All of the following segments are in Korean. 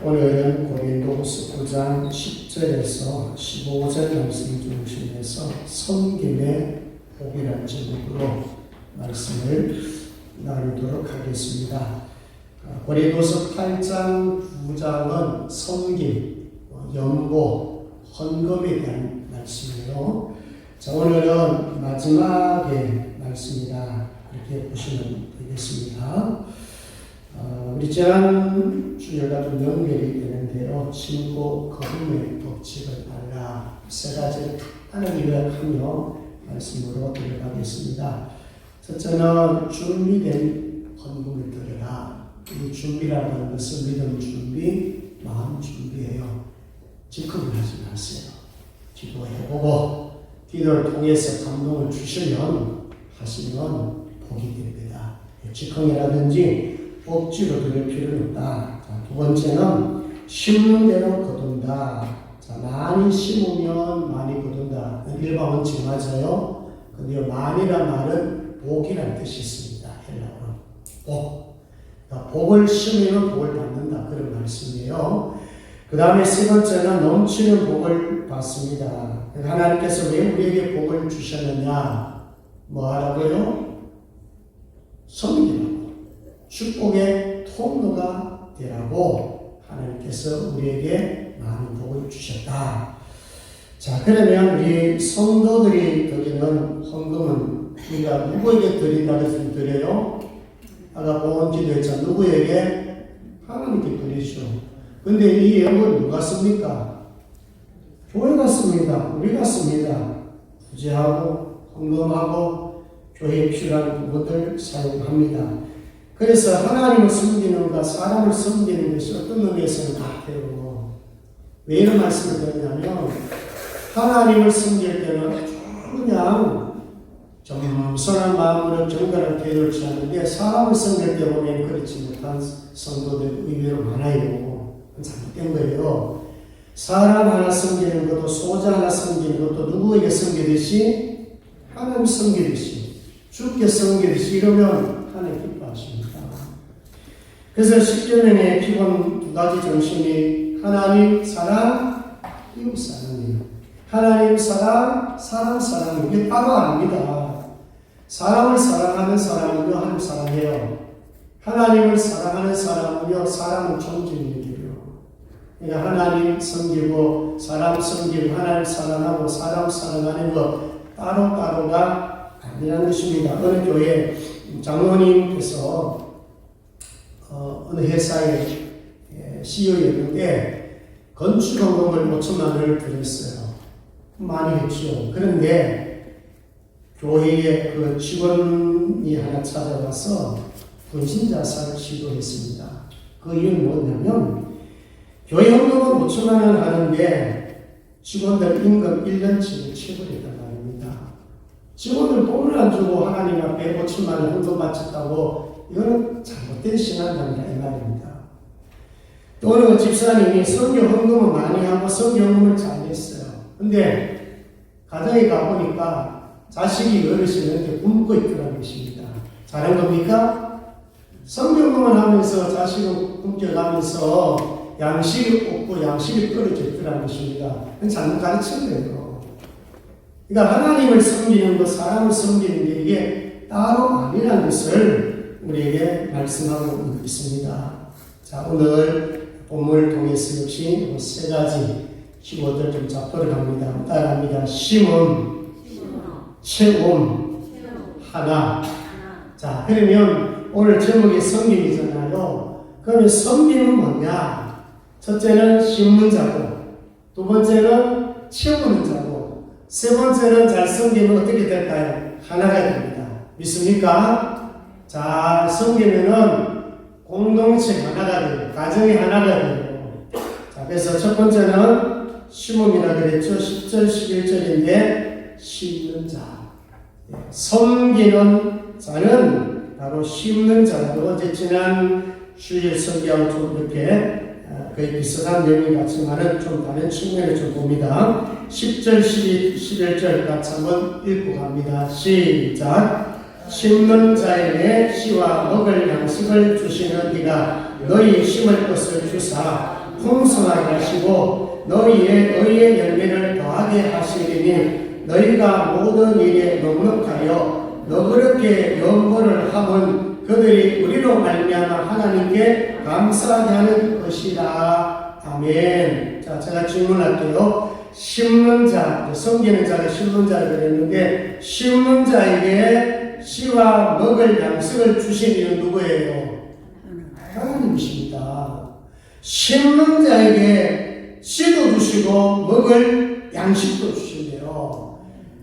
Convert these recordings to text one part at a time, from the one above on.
오늘은 고린도후서 9장 10절에서 15절 말씀 중심에서 섬김의 복이라는 제목으로 말씀을 나누도록 하겠습니다. 고린도서 8장 9장은 섬김, 연보, 헌금에 대한 말씀이에요. 자, 오늘은 마지막의 말씀이다, 그렇게 보시면 되겠습니다. 우리 지난 주일과 좀 연결이 되는데요. 신고 거듭의 법칙을 알라, 세 가지를 간단하게 요약하며 말씀으로 들어가겠습니다. 첫째는 준비된 헌금을 드려라. 이 준비라고 하는 것은 믿음 준비, 마음 준비예요. 즉흥을 하지 마세요. 기도해보고 기도를 통해서 감동을 주시면 하시면 복이 됩니다. 즉흥이라든지 억지로 드릴 필요는 없다. 자, 두 번째는 심는 대로 거둔다. 자, 많이 심으면 많이 거둔다. 일반 원칙 맞아요. 근데 많이란 말은 복이라는 뜻이 있습니다. 헬라어로 복. 그러니까 복을 심으면 복을 받는다, 그런 말씀이에요. 그 다음에 세 번째는 넘치는 복을 받습니다. 하나님께서 왜 우리에게 복을 주셨느냐? 뭐 하라고요? 섬기라고. 축복의 통로가 되라고 하나님께서 우리에게 많은 복을 주셨다. 자, 그러면 우리 성도들이 드리는 헌금은 우리가 누구에게 드린다고 해서 드려요? 아까 보험 기도했잖아요. 누구에게? 하나님께 드리죠. 근데 이 예물은 누가 씁니까? 교회가 씁니다. 우리가 씁니다. 구제하고 헌금하고 교회에 필요한 부분들 사용합니다. 그래서 하나님을 섬기는가 사람을 섬기는 것이 어떤 의미에서는 같아요. 왜 이런 말씀을 드리냐면, 하나님을 섬길 때는 아주 그냥 겸손한 마음으로 정갈한 태도를 취하는데, 사람을 섬길 때 보면 그렇지 못한 성도들 의외로 많아요. 잘못된 거예요. 사람 하나 섬기는 것도, 소자 하나 섬기는 것도 누구에게 섬기듯이? 하나님 섬기듯이, 주께 섬기듯이 이러면 하나님 기뻐하십니다. 그래서 십계명의 기본 두 가지 정신이 하나님 사랑, 이웃 사랑이에요. 하나님 사랑, 사람 사랑, 이게 따로 아닙니다. 사람을 사랑하는 사람은요, 하나님 사랑해요. 하나님을 사랑하는 사람은요, 사람을 존중해요. 그러니까 하나님 섬기고 사람 섬기고 하나님 사랑하고 사람 사랑하는 것 따로따로가 아니라는 것입니다. 어느 교회 장로님께서 어느 회사의 CEO였는데 건축헌금을 5천만 원을 드렸어요. 많이 했죠. 그런데 교회에 그 직원이 하나 찾아와서 분신자살을 시도했습니다. 그 이유는 뭐냐면, 교회 헌금은 5천만 원 하는데 직원들 임금 1년치를 체불했단 말입니다. 직원들 돈을 안 주고 하나님 앞에 5천만 원 헌금 바쳤다고, 이거는 잘못된 신앙입니다, 이 말입니다. 또 어느 집사님이 성교 헌금을 많이 하고 성교 헌금을 잘 냈어요. 근데 가정에 가보니까 자식이 어르신한테 굶고 있더라는 것입니다. 잘한 겁니까? 성교 헌금을 하면서 자식은 굶겨가면서 양식이 없고 양식이 떨어져 있더라는 것입니다. 그건 잘못 가르친 거예요. 그러니까 하나님을 섬기는 것, 사람을 섬기는 게 이게 따로 아니라는 것을 우리에게 말씀하고 있습니다. 자, 오늘 본문을 통해서 역시 세 가지 키워드를 좀 잡도록 합니다. 따라합니다. 심음, 채움, 하나. 자, 그러면 오늘 제목이 섬김이잖아요. 그러면 섬김은 뭐냐? 첫째는 심는 자고, 두 번째는 채우는 자고, 세 번째는 잘 섬기면 어떻게 될까요? 하나가 됩니다. 믿습니까? 자, 섬기면은 공동체 하나가 돼요. 가정이 하나가 돼요. 자, 그래서 첫 번째는 심음이라 그랬죠. 10절, 11절인데, 심는 자. 섬기는 자는 바로 심는 자라고, 어제 지난 주일 설교하고 좀 이렇게 거의 비슷한 내용이 같지만은 좀 다른 측면을 좀 봅니다. 10절, 11절 같이 한번 읽고 갑니다. 시작. 심는 자에게 씨와 먹을 양식을 주시는 이가 너희 심을 것을 주사 풍성하게 하시고 너희의 의의 열매를 더하게 하시리니 너희가 모든 일에 넉넉하여 너그럽게 연보를 하면 그들이 우리로 말미암아 하나님께 감사하게 하는 것이라. 아멘. 자, 제가 질문할게요. 심는 자, 섬기는 자가 심는 자를 그랬는데 심는 자에게 씨와 먹을 양식을 주신 이는 누구예요? 하나님이십니다. 심는 자에게 씨도 주시고 먹을 양식도 주신대요.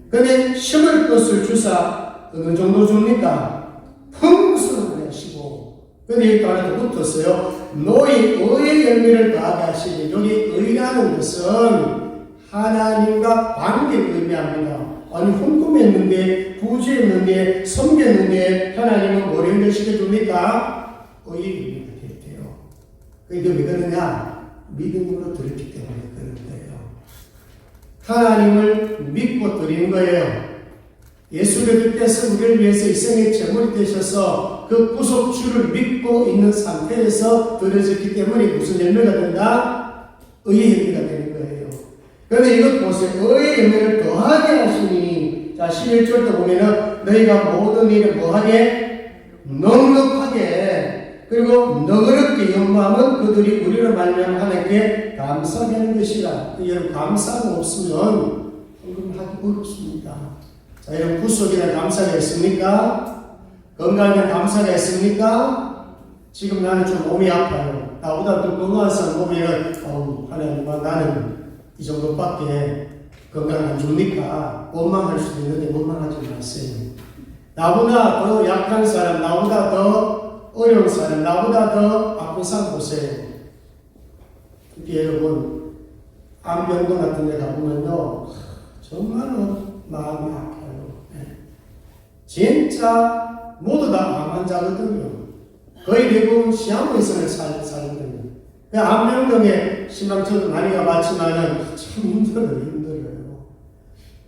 근데 심을 것을 주사 어느 정도 줍니까? 풍성하게 하시고. 근데 여기 또 하나 더 붙었어요. 너희 의의 열매를 더하게 하시니. 여기 의라는 것은 하나님과 관계를 의미합니다. 아니 궁금했는데 구제했는데 섬겼는데 하나님은 뭘 연결시켜줍니까? 의의 열매가 되었대요. 이게 왜 그러냐? 믿음으로 드렸기 때문에 그런 거예요. 하나님을 믿고 드리는 거예요. 예수 그리스도께서 우리를 위해서 이생의 제물이 되셔서 그 구속주를 믿고 있는 상태에서 드려졌기 때문에 무슨 열매가 된다? 의의 열매가 되는 거예요. 그런데 이것 보세요. 의의 열매를 더하게 하시니, 자 11절도 보면은 너희가 모든 일을 뭐하게? 넉넉하게, 그리고 너그럽게 연마하면 그들이 우리를 말미암아 하나님께 감사하게 하는 것이라. 여러분 감사가 없으면 헌금하기 어렵습니다. 자, 여러분 구속이나 감사가 있습니까? 건강이나 감사가 있습니까? 지금 나는 좀 몸이 아파요. 나보다 더 건강한 사람 보면은 하나님, 나는 이 정도밖에 건강 안 좋으니까 원망할 수도 있는데 원망하지 마세요. 나보다 더 약한 사람, 나보다 더 어려운 사람, 나보다 더 아픈 사람 보세요. 특히 여러분 암병동 같은 데 가보면요 정말로 마음이 아파요. 진짜 모두 다 암 환자거든요. 거의 대부분 시아버지선을 살거든요. 암병동에 신앙처도 많이 가봤지만은 참 힘들어요.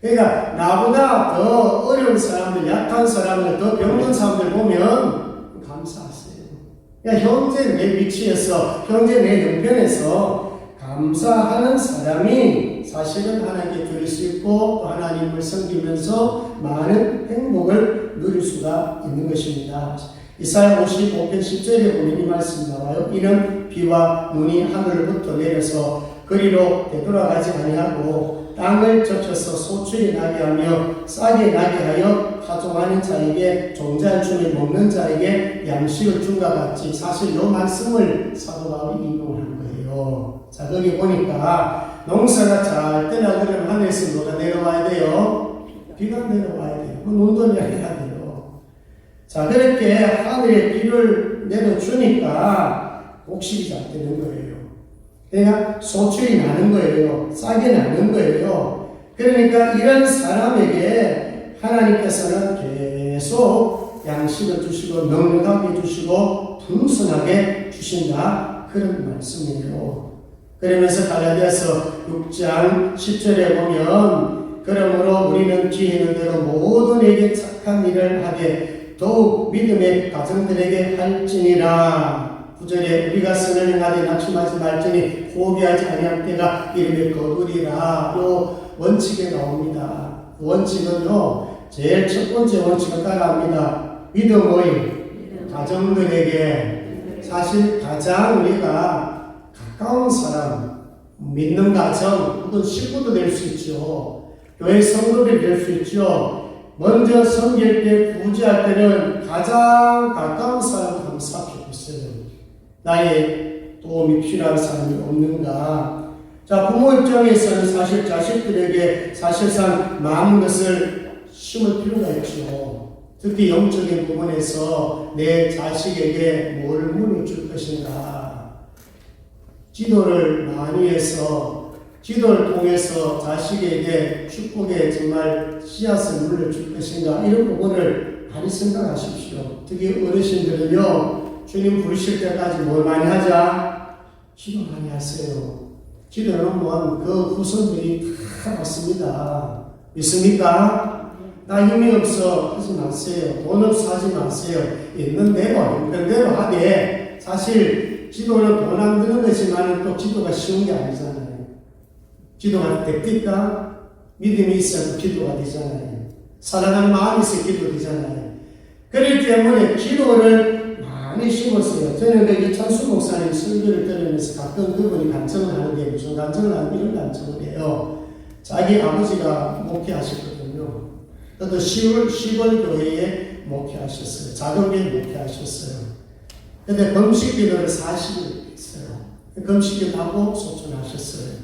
그러니까 나보다 더 어려운 사람들, 약한 사람들, 더 병든 사람들 보면 감사하세요. 그러니까 현재 내 위치에서, 현재 내 형편에서 감사하는 사람이 사실은 하나님께 드릴 수 있고 또 하나님을 섬기면서 많은 행복을 누릴 수가 있는 것입니다. 이사야 55편 10절에 보면 이 말씀이 나와요. 이는 비와 눈이 하늘로부터 내려서 그리로 되돌아가지 아니하고 땅을 적셔서 소출이 나게 하며 싹이 나게 하여 파종하는 자에게 종자를 주며 먹는 자에게 양식을 준 것 같이. 사실 이 말씀을 사도 바울이 인용한 거예요. 자, 거기 보니까 농사가 잘 때나 그러면 하늘에서 뭐가 내려와야 돼요? 비가 내려와야 돼요. 눈도 내려야 돼요. 자, 그렇게 하늘에 비를 내려주니까 곡식이 잘 되는 거예요. 그러니까 소출이 나는 거예요. 싹이 나는 거예요. 그러니까 이런 사람에게 하나님께서는 계속 양식을 주시고 넉넉하게 주시고 풍성하게 주신다. 그런 말씀이에요. 그러면서 갈라디아서 6장 10절에 보면 그러므로 우리는 지혜 있는 대로 모든에게 착한 일을 하되 더욱 믿음의 가정들에게 할지니라. 9절에 우리가 선을 행하되 낙심하지 말지니 포기하지 아니할 때가 이름에 거두리라. 요 원칙에 나옵니다. 원칙은요, 제일 첫 번째 원칙은 따라합니다. 믿음의 가정들에게. 사실 가장 우리가 가까운 사람, 믿는 가정, 혹은 식구도 될 수 있죠. 교회 성도들이 될 수 있죠. 먼저 섬길 때, 구제할 때는 가장 가까운 사람을 한번 살펴보세요. 나의 도움이 필요한 사람이 없는가? 자, 부모 입장에서는 사실 자식들에게 사실상 많은 것을 심을 필요가 있죠. 특히 영적인 부분에서 내 자식에게 뭘 물어줄 것인가? 지도를 많이 해서, 지도를 통해서 자식에게 축복의 정말 씨앗을 물려줄 것인가? 이런 부분을 많이 생각하십시오. 특히 어르신들은요, 주님 부르실 때까지 뭘 많이 하자? 기도 많이 하세요. 기도를 하면 그 후손들이 다 받습니다. 믿습니까? 나 힘이 없어 하지 마세요. 돈 없어 하지 마세요. 있는 대로, 형편대로 하되 사실 지도는 돈 안 드는 거지만 또 지도가 쉬운 게 아니잖아요. 기도가 됩니까? 믿음이 있어야 기도가 되잖아요. 사랑하는 마음이 있어야 기도 되잖아요. 그렇기 때문에 기도를 많이 심었어요. 저는 그 이창수 목사님 설교를 들으면서 가끔 그분이 간청을 하는데 무슨 간청을 하는 이런 간청을 해요. 자기 아버지가 목회하셨거든요. 그것도 시골 교회에 목회하셨어요. 작은 교회에 목회하셨어요. 근데 금식 기도를 40일 했어요. 금식 기도하고 소천하셨어요.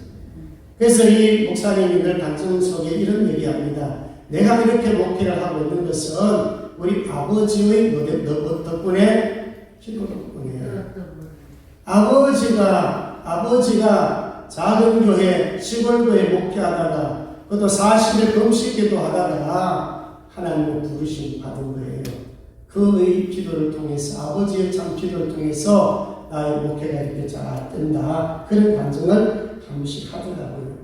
그래서 이 목사님이 늘 간증 속에 이런 얘기합니다. 내가 이렇게 목회를 하고 있는 것은 우리 아버지의 덕분에, 기도 덕분이에요. 아버지가 작은 교회, 시골 교회 목회하다가 그것도 40일 금식 기도하다가 하나님의 부르심 받은 거예요. 그의 기도를 통해서, 아버지의 참 기도를 통해서 나의 목회가 이렇게 잘 된다. 그런 간증을 한 번씩 하더라고요.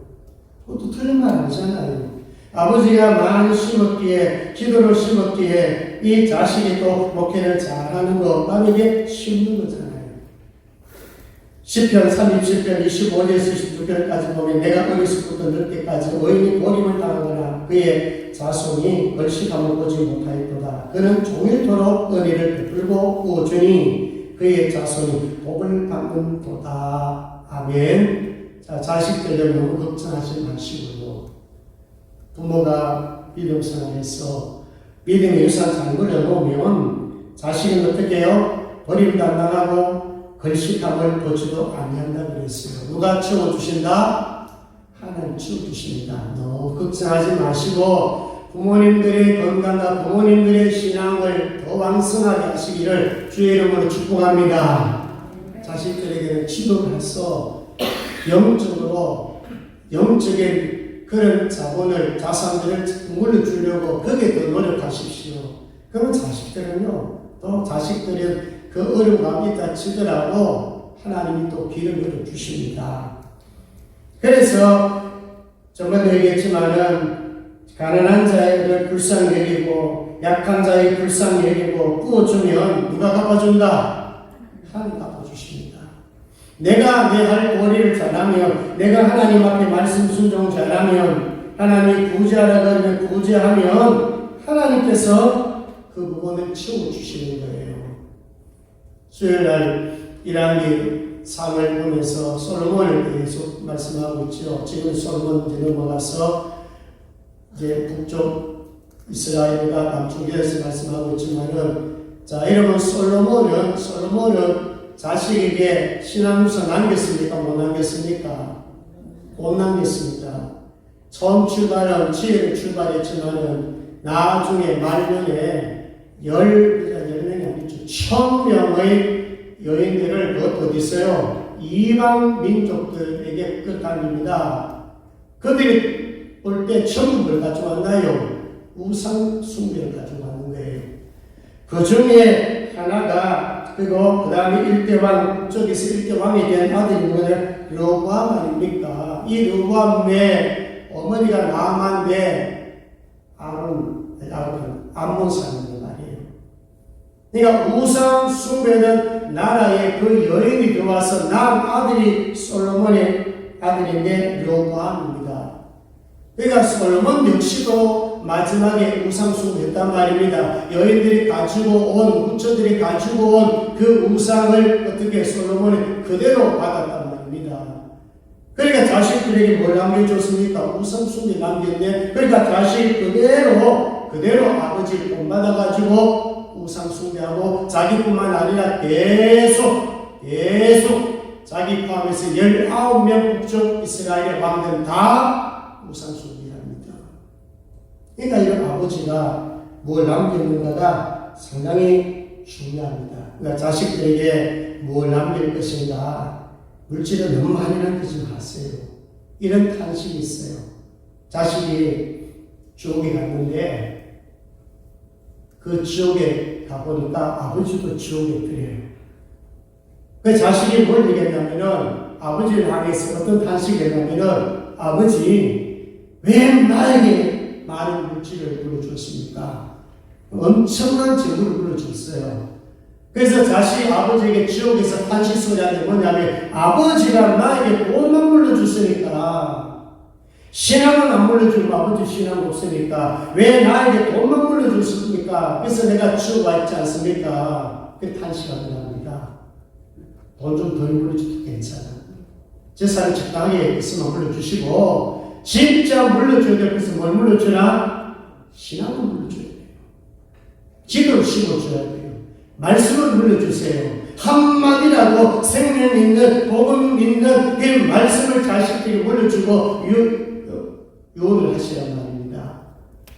그것도 틀린 말 아니잖아요. 아버지가 많이 심었기에, 기도를 심었기에 이 자식이 또 목회를 잘하는 거 남에게 쉬운 거잖아요. 시편 37편 25절에서 26절까지 보면 내가 어렸을부터 늙게까지 의인이 고림을 당하거나 그의 자손이 벌식함을 보지 못하였도다. 그는 종일토록 은혜를 베풀고 꾸준히 그의 자손이 복을 받는도다. 아멘. 자, 자식들을 너무 걱정하지 마시고요. 부모가 믿음 생활에서 믿음의 유산 잘 걸어놓으면 자식은 어떻게 해요? 버림도 안 당하고 걸식함을 보지도 아니한다 그랬어요. 누가 채워주신다? 하나님 채워주십니다. 너무 걱정하지 마시고 부모님들의 건강과 부모님들의 신앙을 더 왕성하게 하시기를 주의 이름으로 축복합니다. 자식들에게는 지도를 해서 영적인 그런 자산들을 물려주려고 거기에 더 노력하십시오. 그러면 자식들은요, 또 자식들은 그 어려운 마음이 있다 치더라도 하나님이 또 길을 열어주십니다. 그래서 전번도 얘기했지만은 가난한 자의 불쌍히 여기고 약한 자의 불쌍히 여기고 부어주면 누가 갚아준다? 하나님 갚아주십니다. 내가 내 할 도리를 잘하면, 내가 하나님 앞에 말씀 순종 잘하면, 하나님이 구제하라고 하면 구제하면 하나님께서 그 부분을 채워주시는 거예요. 수요일날 1학기 3을 보면서 솔로몬을 계속 말씀하고 있죠. 지금 솔로몬 이제 넘어가서 이제 북쪽 이스라엘과 남쪽에서 말씀하고 있지만은, 자, 여러분 솔로몬은 자식에게 신앙유산 남겼습니까? 못 남겼습니까? 못 남겼습니다. 처음 출발은 지혜로 출발했지만은 나중에 말년에 10명이 아니죠. 1000명의 여인들을 어디 있어요? 이방 민족들에게 끌어당깁니다. 그들이 올 때 천국을 가져왔나요? 우상 숭배를 가져왔는 거예요. 그 중에 하나가, 그리고 그 다음에 일대왕, 저기서 일대왕에 대한 아들이 누구냐? 르호보암 아닙니까? 이 르호보암의 어머니가 나아만데 암몬 사람인 말이에요. 그러니까 우상 숭배는 나라에 그 여인이 들어와서 낳은 아들이 솔로몬의 아들인데 르호보암입니다. 그러니까 솔로몬 역시도 마지막에 우상 숭배했단 말입니다. 여인들이 가지고 온, 부처들이 가지고 온 그 우상을 어떻게 솔로몬이 그대로 받았단 말입니다. 그러니까 자식들에게 뭘 남겨줬습니까? 우상 숭배 남겼네. 그러니까 자식 그대로 아버지를 본받아가지고 우상 숭배하고 자기뿐만 아니라 계속 자기 포함해서 19명 북쪽 이스라엘의 왕들은 다 우상 숭배합니다. 그러니까 이런 아버지가 뭘 남겼는가가 상당히 중요합니다. 그러니까 자식들에게 뭘 남길 것인가, 물질을 너무 많이 남기지 마세요. 이런 탄식이 있어요. 자식이 지옥에 갔는데 그 지옥에 가보니까 아버지도 지옥에 들어요. 그 자식이 뭘 얘기했냐면은, 아버지를 향해서 어떤 탄식을 했냐면은, 아버지 왜 나에게 많은 물질을 물어줬습니까? 엄청난 재물을 물어줬어요. 그래서 자식 아버지에게 지옥에서 탄식소리 하는 게 뭐냐면 아버지가 나에게 돈만 물려줬으니까 신앙은 안 물려주고 아버지 신앙 없으니까 왜 나에게 돈만 물려줬습니까? 그래서 내가 지옥 와 있지 않습니까? 그 탄식하게 합니다. 돈 좀 덜 물려줘도 괜찮아. 재산이 적당하게 있으면 물려주시고 진짜 물려줘야 될 것은 뭘 물려주나? 신앙을 물려줘야 돼요. 기도를 심어줘야 돼요. 말씀을 물려주세요. 한마디라도 생명 있는 복음 있는 그 말씀을 자식들이 물려주고 유언을 하시란 말입니다.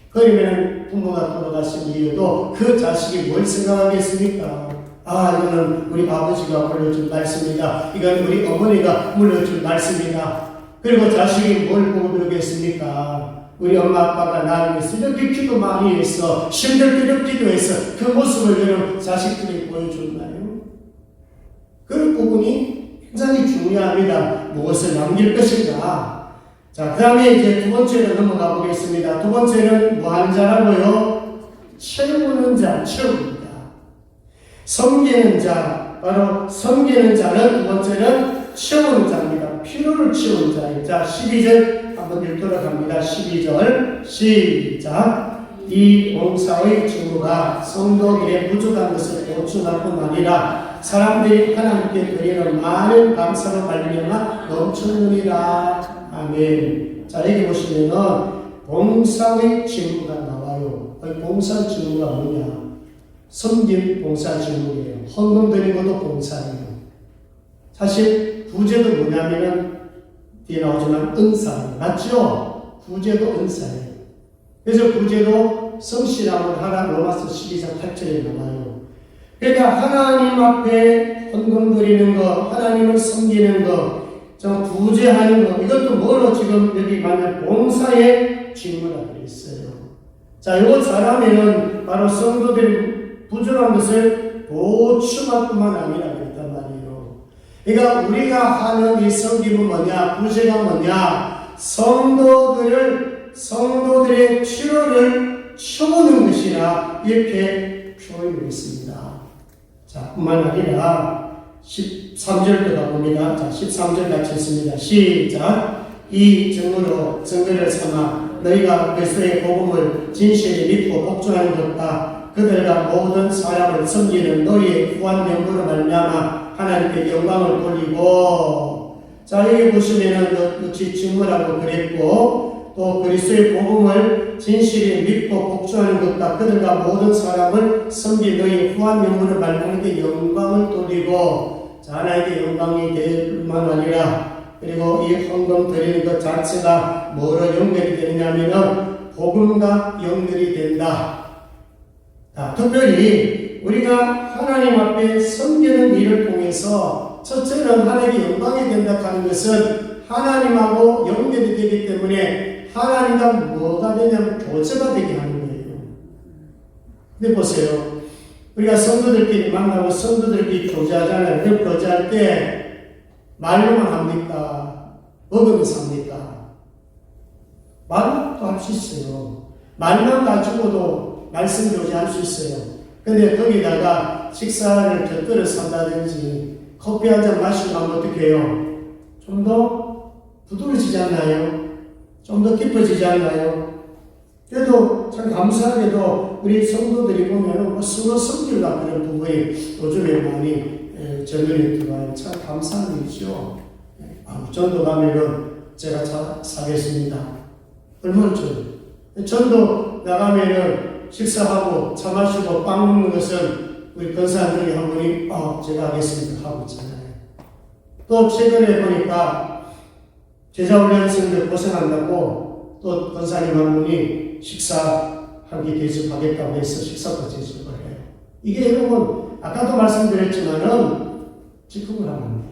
그러면 부모가 돌아가신 이유도 그 자식이 뭘 생각하겠습니까? 아, 이거는 우리 아버지가 물려준 말씀이다. 이건 우리 어머니가 물려준 말씀이다. 그리고 자식이 뭘 보고 그러겠습니까? 우리 엄마 아빠가 나를 위해서 이렇게 기도 많이 했어. 힘들게 기도해서 그 모습을 여러분 자식들이 보여줬나요? 그런 부분이 굉장히 중요합니다. 무엇을 남길 것인가? 자, 그 다음에 이제 두 번째로 넘어가 보겠습니다. 두 번째는 뭐 하는 자라고요? 채우는 자, 채웁니다. 섬기는 자, 바로 섬기는 자는 두 번째는 채우는 자입니다. 필요를 채우는 자입니다. 자, 12절 한번 읽도록 합니다. 12절 시작. 이 봉사의 직무가 성도들의 부족한 것을 보충할 뿐 아니라 사람들이 하나님께 드리는 많은 감사로 말미암아 넘치느니라. 아멘. 자, 여기 보시면은 봉사의 직무가 나와요. 봉사의 직무가 뭐냐? 섬김 봉사 직무예요. 헌금 드리는 것도 봉사예요. 사실 구제도 뭐냐면은 뒤에 나오지만 은사예요. 맞죠? 구제도 은사예요. 그래서 구제도 성실함을 하라 로마서 12장 8절에 나와요. 그러니까 하나님 앞에 헌금 드리는 것, 하나님을 섬기는 것, 좀 구제하는 것, 이것도 뭐로 지금 여기 만약 봉사의 직무라고 되어 있어요. 자, 이거 잘하면은 바로 성도들이 부족한 것을 보충할 뿐만 아니라 그랬단 말이에요. 그러니까 우리가 하는 이 섬김은 뭐냐? 구제가 뭐냐? 성도들의 필요를 채우는 것이라 이렇게 표현을 했습니다. 자, 뿐만 아니라 13절 가봅니다. 자, 13절 같이 했습니다. 시작. 이 증거로 증거를 삼아 너희가 그리스도의 복음을 진실히 믿고 복종하는 것과 그들과 모든 사람을 섬기는 너희의 후한 명부로 말미암아 하나님께 영광을 돌리고. 자, 여기 보시면은 역시 증거라고 그랬고 또 그리스도의 복음을 진실히 믿고 복종하는 것과 그들과 모든 사람을 섬기 너희 후한 명부로 말미암아 영광을 돌리고. 자, 하나님께 영광이 될 뿐만 아니라 그리고 이 헌금 드리는 것 자체가 뭐로 연결이 되느냐면은 복음과 연결이 된다. 특별히 우리가 하나님 앞에 섬기는 일을 통해서 첫째는 하나님께 영광이 된다 하는 것은 하나님하고 연결이 되기 때문에 하나님과 뭐가 되냐면 교제가 되게 하는 거예요. 근데 보세요. 우리가 성도들끼리 만나고 성도들끼리 교제하잖아요. 그 교제할 때 말로만 합니까? 먹으면서 합니까? 말로도 할 수 있어요. 말만 가지고도 말씀 교제할 수 있어요. 근데 거기다가 식사를 곁들여서 한다든지 커피 한 잔 마시고 하면 어떻게 해요? 좀 더 부드러워지지 않나요? 좀 더 깊어지지 않나요? 그래도 참 감사하게도 우리 성도들이 보면 서로 섬기려고 하는 부분이 요즘에 많이 전율이 들어와요. 참 감사한 일이죠. 전도 가면은 제가 사겠습니다. 얼마나 좋아요. 전도 나가면은 식사하고 차 마시고 빵 먹는 것은 우리 권사님 중에 한 분이 제가 하겠습니다 하고 있잖아요. 또 최근에 보니까 제자훈련생들 고생한다고 또 권사님 한 분이 식사하기 대접하겠다고 해서 식사도 대접을 해요. 이게 여러분 아까도 말씀드렸지만은 직급을 하면 안 돼요.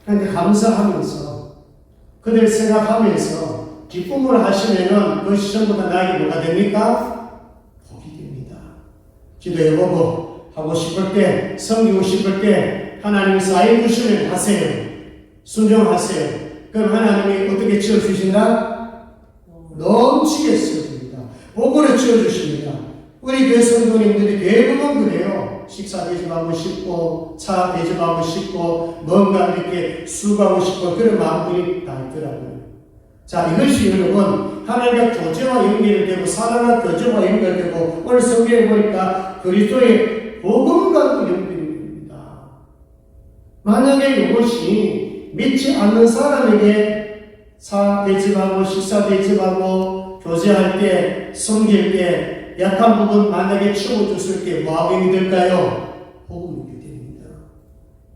그런데 감사하면서 그들 생각하면서 기쁨을 하시면은 그 시점보다 나에게 뭐가 됩니까? 기도해보고 하고 싶을 때, 섬기고 싶을 때 하나님 사인 주시면 하세요. 순종하세요. 그럼 하나님이 어떻게 채워주신다? 넘치게 채워줍니다. 복으로 채워주십니다. 우리 교회 성도님들이 대부분 그래요. 식사 대접하고 싶고, 차 대접하고 싶고, 뭔가 이렇게 수고하고 싶고, 그런 마음들이 다 있더라고요. 자, 이것이 여러분, 하나님과 교제와 연결되고, 사랑과 교제와 연결되고, 오늘 성경에 보니까 그리스도의 복음과도 연결이 됩니다. 만약에 이것이 믿지 않는 사람에게 차 대접하고, 식사 대접하고, 교제할 때, 섬길 때, 약한 부분 만약에 치워줬을 때 뭐하게 될까요? 복음이 됩니다.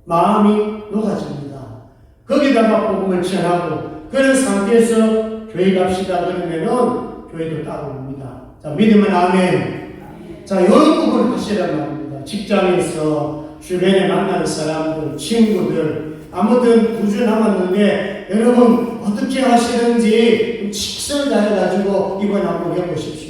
마음이 녹아집니다. 거기다가 복음을 전하고 그런 상태에서 교회 갑시다 그러면은 교회도 따라옵니다. 자, 믿으면 아멘. 자, 이런 부분을 하시란 말입니다. 직장에서 주변에 만나는 사람들, 친구들, 아무튼 9주 남았는데 여러분 어떻게 하시는지 칙설 다해가지고 이번 한번 해보십시오.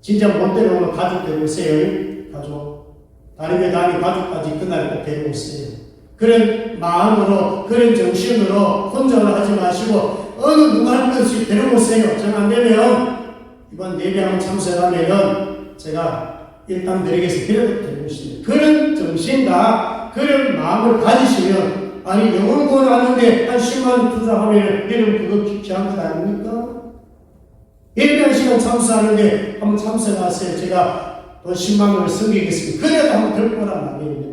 진짜 못 데려오면 가족 데려오세요. 가족. 다른 게 다니 가족까지 그날 꼭 데려오세요. 그런 마음으로, 그런 정신으로 혼자를 하지 마시고, 어느 누가 한 번씩 데려오세요. 정 안 되면, 이번 예배 한번 참석하면은, 제가 일당 드리겠습니다. 그래도 데려오십니다. 그런 정신과 그런 마음을 가지시면, 아니, 영혼 구원하는데 한 10만 투자하면, 여러분 그거 귀한 것 아닙니까? 예배 한 시간 참석하는데 한번 참석하세요. 제가 돈 10만 원을 섬기겠습니다. 그래도 한번 들 거란 말입니다.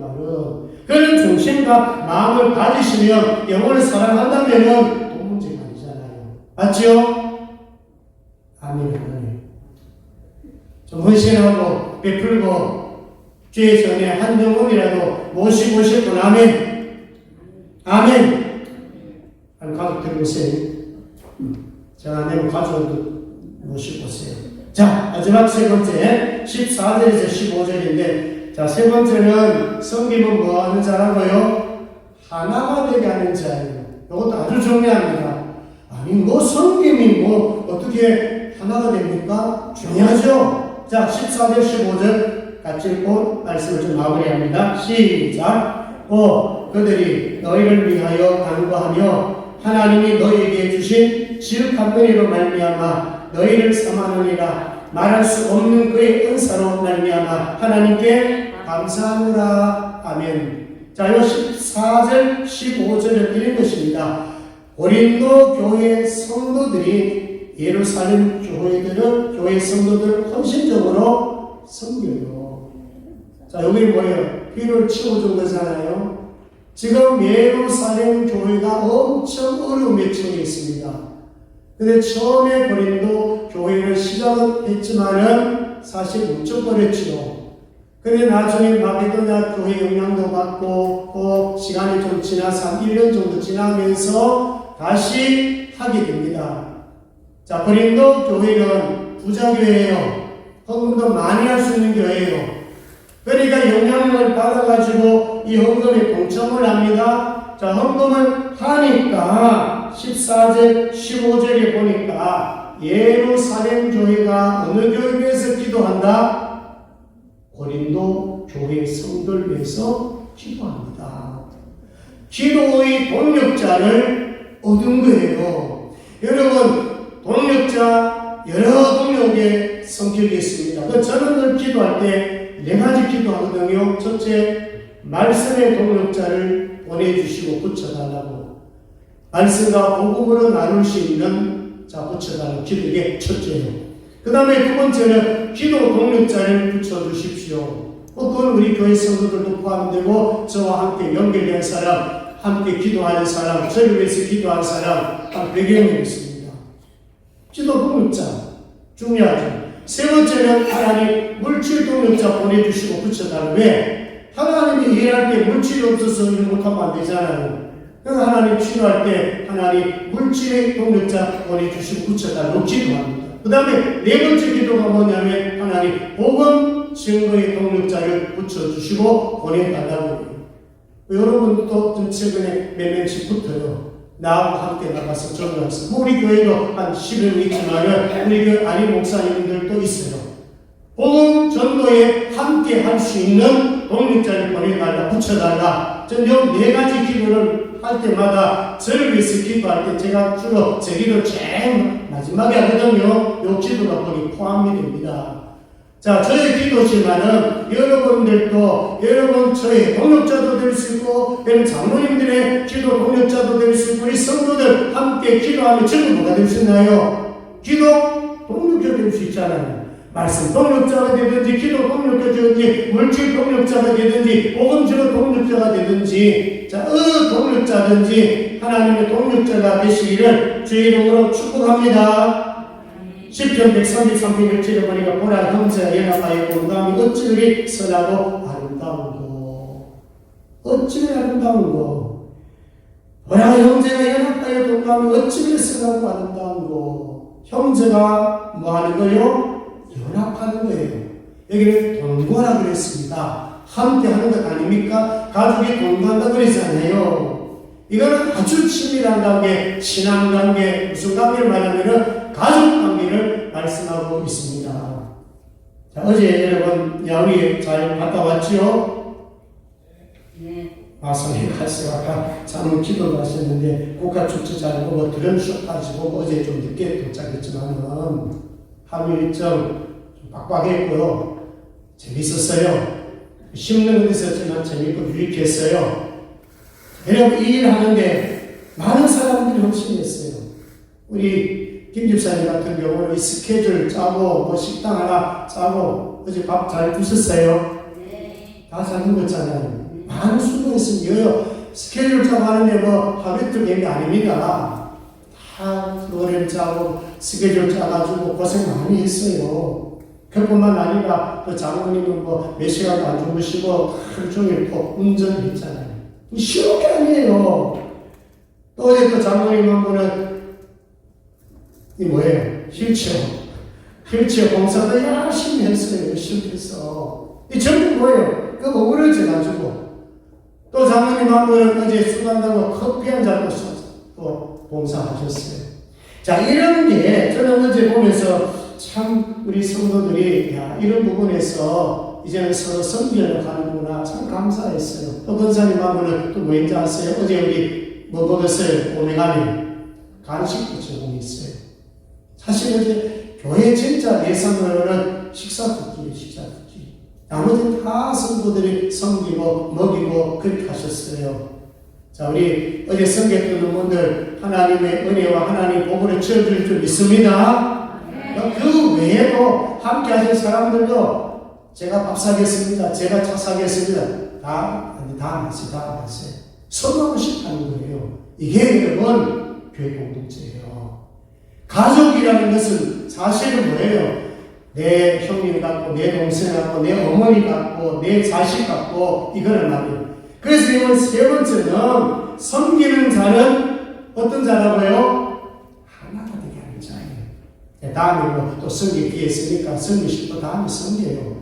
그런 정신과 마음을 가지시면 영혼을 사랑한다면 돈 문제가 아니잖아요. 맞죠? 아멘. 좀 헌신하고 베풀고 주의 전에 한 영혼이라도 모시고 싶은 아멘. 아멘. 한 가족 들어보세요. 제가 안 되면 가족도 모시고 오세요. 자, 마지막 세 번째, 14절에서 15절인데, 자, 세 번째는 섬김은 뭐 하는 자라고요? 하나가 되게 하는 자예요. 이것도 아주 중요합니다. 아니, 뭐 섬김이 뭐 어떻게 하나가 됩니까? 중요하죠? 자, 14절, 15절 같이 읽고 말씀을 좀 마무리합니다. 시작. 그들이 너희를 위하여 간구하며 하나님이 너희에게 주신 지극한 은혜로 말미암아 너희를 삼하느니라. 말할 수 없는 그의 은사로 말미암아 하나님께 감사하노라. 아멘. 자, 이 14절, 15절을 읽은 것입니다. 고린도 교회 성도들이 예루살렘 교회 성도들을 헌신적으로 섬겨요. 자, 여기 뭐예요? 피를 치워준 거잖아요. 지금 예루살렘 교회가 엄청 어려움에 처해 있습니다. 근데 처음에 고린도 교회를 시작은 했지만은 사실 멈춰버렸지요. 근데 나중에 마게도냐 교회 영향도 받고 또 시간이 좀 지나서 한 1년 정도 지나면서 다시 하게 됩니다. 자, 고린도 교회는 부자교회예요. 헌금도 많이 할 수 있는 교회예요. 그러니까 영향을 받아가지고 이 헌금에 동참을 합니다. 자, 헌금을 하니까 14절, 15절에 보니까 예루살렘 교회가 어느 교회에 위해서 기도한다? 고린도 교회 성도를 위해서 기도합니다. 기도의 동력자를 얻은 거예요. 여러분, 동력자 여러 동력의 성격이 있습니다. 저는 늘 기도할 때 네 가지 기도하거든요. 첫째, 말씀의 동력자를 보내주시고 붙여달라고. 말씀과 복음으로 나눌 수 있는 붙여달라고 기도. 이게 첫째예요. 그 다음에 두 번째는 기도 동력자를 붙여주십시오. 그건 우리 교회 성도들도 포함되고 저와 함께 연결된 사람, 함께 기도하는 사람, 저를 위해서 기도하는 사람 한 100여 명 있습니다. 기도 동력자 중요하죠. 세 번째는 하나님 물질 동력자 보내주시고 붙여달라고. 왜? 하나님이 일할 때 물질이 없어서 일 못하면 안 되잖아요. 그래서 하나님 치료할 때 하나님 물질의 동력자 보내주시고 붙여달라고 기도합니다. 그 다음에 네 번째 기도가 뭐냐면 하나님 복음 증거의 동력자를 붙여주시고 보내달라고 해요. 여러분도 좀 최근에 몇 명씩 붙어요. 나하고 함께 나가서 전도해서. 우리 교회도 한 10여 명 있지만 우리 교회 아니 목사님들도 있어요. 복음 전도에 함께 할 수 있는 동력자를 보내달라, 붙여달라. 전 요 네 가지 기도를 할 때마다 저를 위해서 기도할 때 제가 주로 제 기도 제일 마지막에 하거든요. 요 기도가 거기 포함이 됩니다. 자, 저의 기도지만은 여러분들도 여러분 저의 동력자도 될 수 있고 여러분 장로님들의 기도 동력자도 될 수 있고 우리 성도들 함께 기도하면 저는 뭐가 될 수 있나요? 기도 동력자 될 수 있잖아요. 말씀 동력자가 되든지 기도 동력자가 되든지 물질 동력자가 되든지 복음주로 동력자가 되든지 자, 동력자든지 하나님의 동력자가 되시기를 주의 이름으로 축복합니다. 시편 133편 1절에 보니까 보라 형제가 연합하여 공감이 어찌 그리 선하고 아름다운고 어찌 그리 아름다운고 보라 형제가 연합하여 공감이 어찌 그리 선하고 아름다운고 형제가 뭐하는 거요? 연합하는 거예요. 여기는 동거라 그랬습니다. 함께 하는 것 아닙니까? 가족이 동거한다 그랬잖아요. 이거는 아주 친밀한 관계, 친한 관계, 무슨 관계를 말하면은 가족 관계를 말씀하고 있습니다. 자, 어제 여러분 야외에 잘 갔다 왔지요? 네. 마산에 갔어요. 아까 잠은 기도도 하셨는데 국가축제 잘 보고 드럼쇼까지 보고 어제 좀 늦게 도착했지만은 하루 일정 좀 빡빡했고요. 재밌었어요. 심는 것도 있었지만 재밌고 유익했어요. 여러분 이 일 하는데 많은 사람들이 헌신했어요. 우리 김 집사님 같은 경우는 이 스케줄 짜고 뭐 식당 하나 짜고 어제 밥 잘 드셨어요? 네. 다 잘 먹었잖아요. 많은 수고했으면 스케줄 짜고 하는데 뭐 하루 이틀 된 게 아닙니다. 다 프로그램 짜고 스케줄 짜가지고 고생 많이 했어요. 그뿐만 아니라 그 장모님은 뭐 몇 시간도 안 주무시고 하루 종일 또 운전했잖아요. 쉬운 게 아니에요. 또 어제 또 장모님 한 분은 이 뭐예요? 휠체어 공사도 열심히 했어요. 열심히 했어. 이 전부 뭐예요? 그거 우울해져가지고. 또 장모님 한 분은 어제 수고한다고 커피 한 잔 또 봉사하셨어요. 자, 이런 게 저는 어제 보면서 참 우리 성도들이 야, 이런 부분에서 이제는 서로 섬기려고 하는구나 참 감사했어요. 또 권사님 한 분은 또 뭐인지 아세요? 어제 우리 뭐 먹었어요? 오메가네 간식도 제공했어요. 사실 이제 교회 진짜 예산으로는 식사 듣기예요. 나머지 다 성도들이 섬기고 먹이고 그렇게 하셨어요. 자, 우리 어제 섬겼던 분들 하나님의 은혜와 하나님의 복으로 채워줄 줄 믿습니다. 그 외에도 함께 하신 사람들도 제가 밥 사겠습니다. 제가 차 사겠습니다. 다 안 하세요. 서로 싶다는 거예요. 이게 여러분 교회 공동체예요. 가족이라는 것은 사실은 뭐예요? 내 형님 같고 내 동생 같고 내 어머니 같고 내 자식 같고 이거는 말이에요. 그래서 이번 세 번째는 섬기는 자는 어떤 자라고요? 하나가 되게 하는 자예요. 다음에 또 섬기 기회 있으니까 섬기시고 다음에 섬겨요.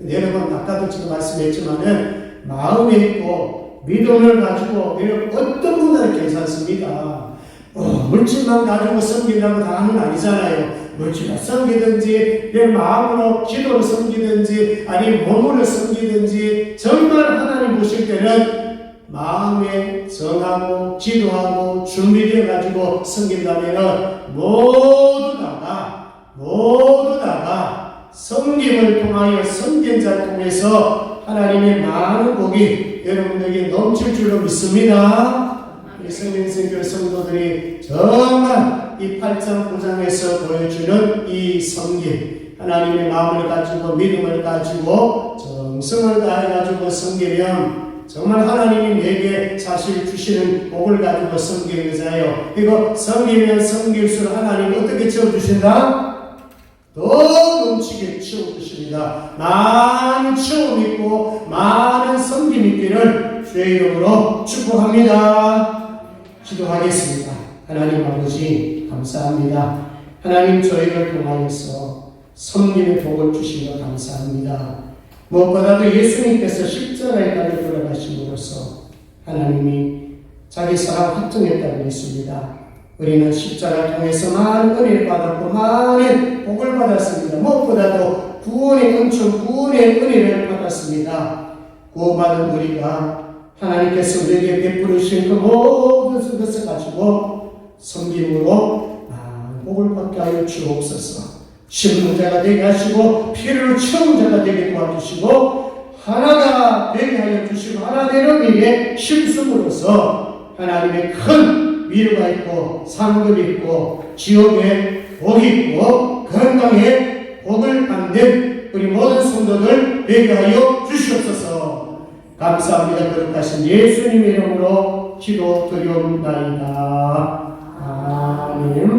여러분 아까도 지금 말씀했지만은 마음에 있고 믿음을 가지고 어떤 분들은 괜찮습니다. 물질만 가지고 섬긴다고 다 하는 건 아니잖아요. 물질을 섬기든지 내 마음으로 기도를 섬기든지 아니면 몸으로 섬기든지 정말 하나님 보실 때는 마음에 정하고 기도하고 준비되어 가지고 섬긴다면 모두 다가 섬김을 통하여 섬긴 자를 통해서 하나님의 많은 복이 여러분에게 넘칠 줄로 믿습니다. 우리 성민생교회 성도들이 정말 이 8장 9장에서 보여주는 이 섬김, 하나님의 마음을 가지고 믿음을 가지고 정성을 다해가지고 섬기면 정말 하나님이 내게 사실 주시는 복을 가지고 섬기는 자예요. 그리고 섬기면 섬길수록 하나님이 어떻게 채워주신다? 더 넘치게 채워주십니다. 많은 체험 있고 많은 섬김 있기를 주의 이름으로 축복합니다. 기도하겠습니다. 하나님 아버지 감사합니다. 하나님 저희를 통하여서 섬김의 복을 주신 것 감사합니다. 무엇보다도 예수님께서 십자가에 달려 돌아가심으로써 하나님이 자기 사랑 확정했다고 했습니다. 우리는 십자가를 통해서 많은 은혜를 받았고 많은 복을 받았습니다. 무엇보다도 구원의 은총, 구원의 은혜를 받았습니다. 구원받은 우리가 하나님께서 우리에게 베풀으신 그 모든 것을 가지고 섬김으로 복을 받게 하여 주옵소서. 신문자가 되게 하시고 피를 채운 자가 되게 도와주시고 하나가 되게 하여 주시고 하나 되는 일에 힘쓰므로써 하나님의 큰 위로가 있고 상급이 있고 지옥에 복이 있고 건강에 복을 받는 우리 모든 성도들 되게 하여 주시옵소서. 감사합니다. 거룩하신 예수님 이름으로 기도드리옵나이다. 아멘.